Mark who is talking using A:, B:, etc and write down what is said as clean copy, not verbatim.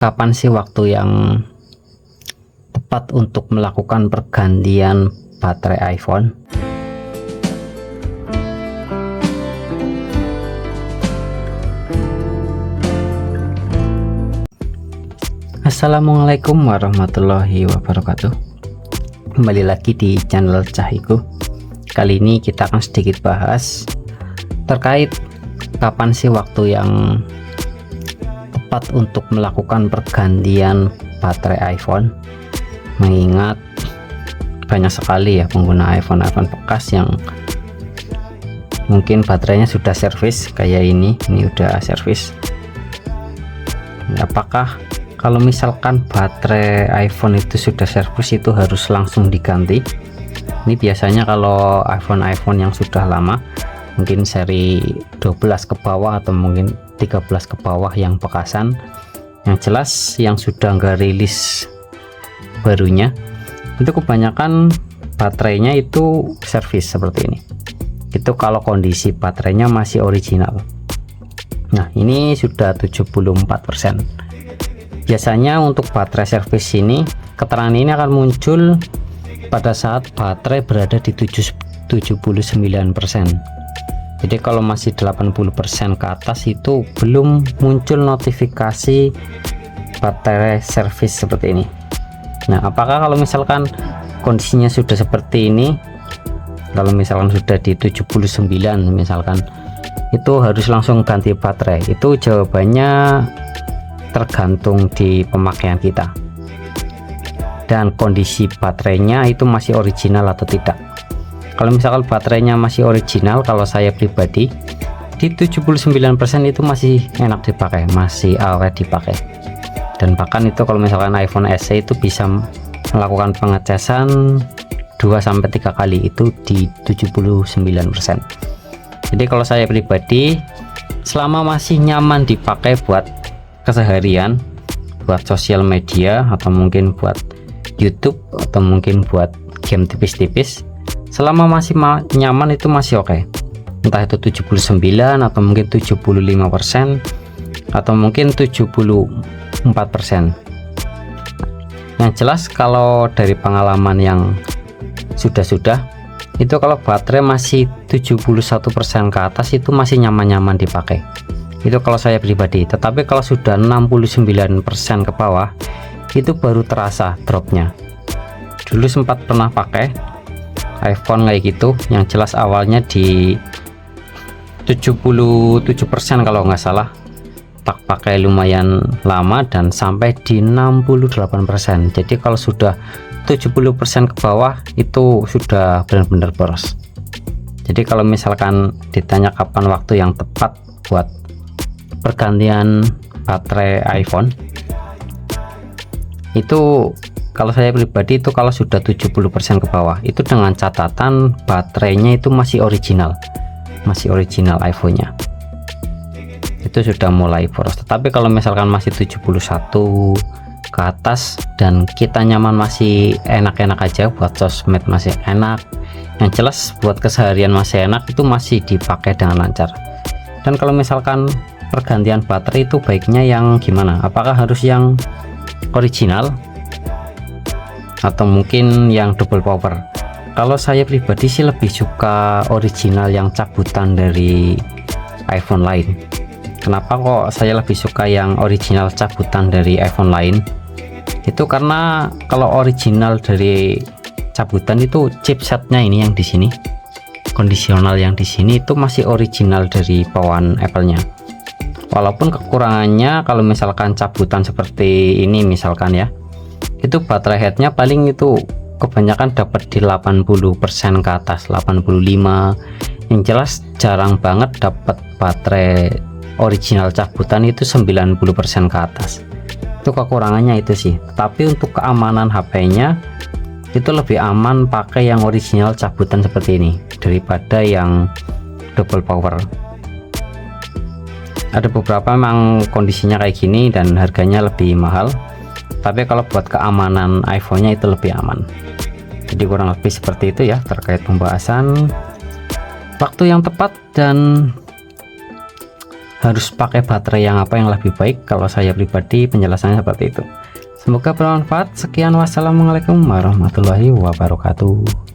A: Kapan sih waktu yang tepat untuk melakukan pergantian baterai iPhone? Assalamualaikum warahmatullahi wabarakatuh. Kembali lagi di channel Cahiku. Kali ini kita akan sedikit bahas terkait kapan sih waktu yang tepat untuk melakukan pergantian baterai iPhone, mengingat banyak sekali ya pengguna iPhone bekas yang mungkin baterainya sudah servis kayak ini udah servis. Apakah kalau misalkan baterai iPhone itu sudah servis itu harus langsung diganti? Ini biasanya kalau iPhone yang sudah lama, mungkin seri 12 ke bawah atau mungkin 13 ke bawah yang bekasan, yang jelas yang sudah nggak rilis barunya, itu kebanyakan baterainya itu servis seperti ini. Itu kalau kondisi baterainya masih original. Nah, ini sudah 74%. Biasanya untuk baterai servis ini, keterangan ini akan muncul pada saat baterai berada di 79%. Jadi kalau masih 80% ke atas itu belum muncul notifikasi baterai servis seperti ini. Nah, apakah kalau misalkan kondisinya sudah seperti ini, kalau misalkan sudah di 79 misalkan, itu harus langsung ganti baterai? Itu jawabannya tergantung di pemakaian kita dan kondisi baterainya itu masih original atau tidak. Kalau misalkan baterainya masih original, kalau saya pribadi di 79% itu masih enak dipakai, masih awet dipakai. Dan bahkan itu kalau misalkan iPhone SE itu bisa melakukan pengecasan 2-3 kali itu di 79%. Jadi kalau saya pribadi, selama masih nyaman dipakai buat keseharian, buat sosial media, atau mungkin buat YouTube, atau mungkin buat game tipis-tipis, selama masih nyaman itu masih oke. Entah itu 79 atau mungkin 75% atau mungkin 74%. Yang jelas kalau dari pengalaman yang sudah itu kalau baterai masih 71% ke atas itu masih nyaman-nyaman dipakai. Itu kalau saya pribadi. Tetapi kalau sudah 69% ke bawah itu baru terasa dropnya. Dulu sempat pernah pakai iPhone kayak gitu, yang jelas awalnya di 77% kalau nggak salah, pakai lumayan lama dan sampai di 68%. Jadi kalau sudah 70% ke bawah itu sudah benar-benar boros. Jadi kalau misalkan ditanya kapan waktu yang tepat buat pergantian baterai iPhone, itu kalau saya pribadi itu kalau sudah 70% ke bawah itu dengan catatan baterainya itu masih original iPhone-nya, itu sudah mulai boros. Tetapi kalau misalkan masih 71 ke atas dan kita nyaman, masih enak-enak aja buat sosmed, masih enak, yang jelas buat keseharian masih enak, itu masih dipakai dengan lancar. Dan kalau misalkan pergantian baterai itu baiknya yang gimana? Apakah harus yang original atau mungkin yang double power? Kalau saya pribadi sih lebih suka original yang cabutan dari iPhone lain. Kenapa kok saya lebih suka yang original cabutan dari iPhone lain? Itu karena kalau original dari cabutan itu chipsetnya ini yang di sini, kondisional yang di sini itu masih original dari bawaan Apple-nya. Walaupun kekurangannya kalau misalkan cabutan seperti ini misalkan ya, itu baterai headnya paling itu kebanyakan dapat di 80% ke atas, 85. Yang jelas jarang banget dapat baterai original cabutan itu 90% ke atas. Itu kekurangannya itu sih. Tapi untuk keamanan HP-nya itu lebih aman pakai yang original cabutan seperti ini daripada yang double power. Ada beberapa memang kondisinya kayak gini dan harganya lebih mahal, tapi kalau buat keamanan iPhone-nya itu lebih aman. Jadi kurang lebih seperti itu ya terkait pembahasan waktu yang tepat dan harus pakai baterai yang apa yang lebih baik. Kalau saya pribadi penjelasannya seperti itu. Semoga bermanfaat. Sekian, wassalamualaikum warahmatullahi wabarakatuh.